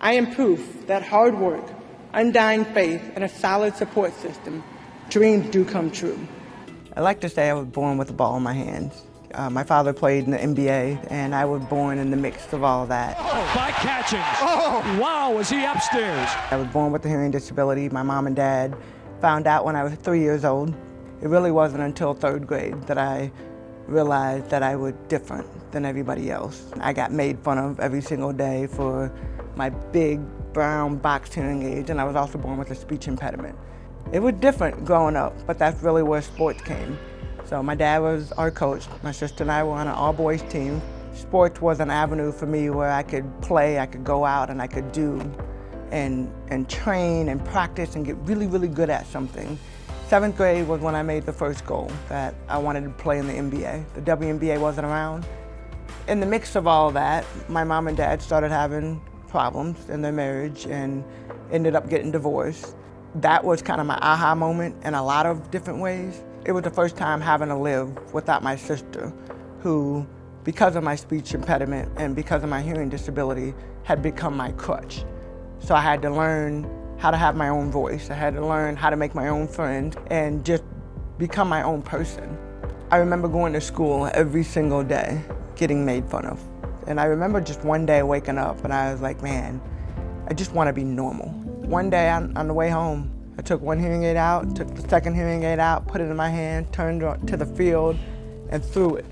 I am proof that hard work, undying faith, and a solid support system, dreams do come true. I like to say I was born with a ball in my hands. My father played in the NBA, and I was born in the mix of all that. Oh, by Catchings. Oh, wow, was he upstairs? I was born with a hearing disability. My mom and dad found out when I was 3 years old. It really wasn't until third grade that I realized that I was different than everybody else. I got made fun of every single day for my big brown box hearing aids, and I was also born with a speech impediment. It was different growing up, but that's really where sports came. So my dad was our coach. My sister and I were on an all-boys team. Sports was an avenue for me where I could play, I could go out, and I could do and train and practice and get really, really good at something. 7th grade was when I made the first goal that I wanted to play in the NBA. The WNBA wasn't around. In the mix of all that, my mom and dad started having problems in their marriage and ended up getting divorced. That was kind of my aha moment in a lot of different ways. It was the first time having to live without my sister, who, because of my speech impediment and because of my hearing disability, had become my crutch. So I had to learn how to have my own voice. I had to learn how to make my own friends and just become my own person. I remember going to school every single day, getting made fun of. And I remember just one day waking up and I was like, man, I just want to be normal. One day on the way home, I took one hearing aid out, took the second hearing aid out, put it in my hand, turned to the field, and threw it.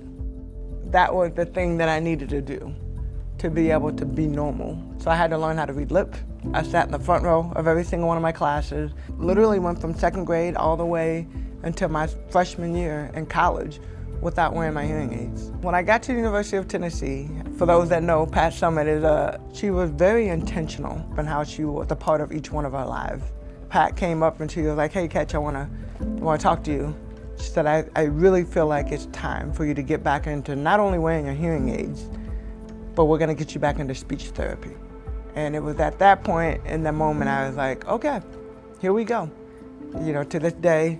That was the thing that I needed to do to be able to be normal. So I had to learn how to read lips. I sat in the front row of every single one of my classes, literally went from 2nd grade all the way until my freshman year in college without wearing my hearing aids. When I got to the University of Tennessee, for those that know, Pat Summitt she was very intentional in how she was a part of each one of our lives. Pat came up and she was like, hey, Catch, I wanna talk to you. She said, I really feel like it's time for you to get back into not only wearing your hearing aids, but we're gonna get you back into speech therapy. And it was at that point, in that moment, I was like, okay, here we go. You know, to this day,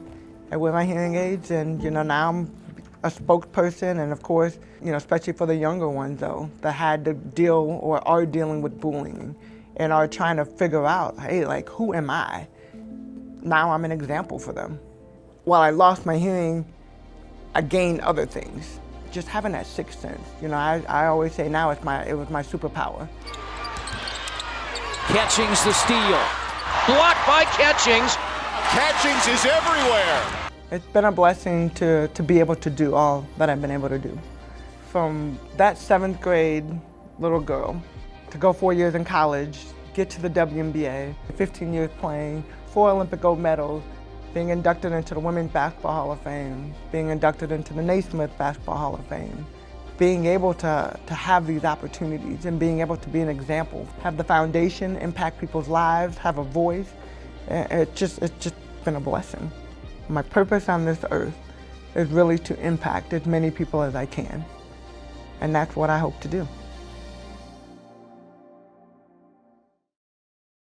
I wear my hearing aids and, you know, now I'm a spokesperson and of course, you know, especially for the younger ones though, that had to deal or are dealing with bullying and are trying to figure out, hey, like, who am I? Now I'm an example for them. While I lost my hearing, I gained other things. Just having that sixth sense. You know, I always say now it was my superpower. Catchings the steal. Blocked by Catchings. Catchings is everywhere. It's been a blessing to be able to do all that I've been able to do. From that 7th grade little girl to go 4 years in college, get to the WNBA, 15 years playing, 4 Olympic gold medals, being inducted into the Women's Basketball Hall of Fame, being inducted into the Naismith Basketball Hall of Fame, being able to have these opportunities and being able to be an example, have the foundation, impact people's lives, have a voice, it's just been a blessing. My purpose on this earth is really to impact as many people as I can, and that's what I hope to do.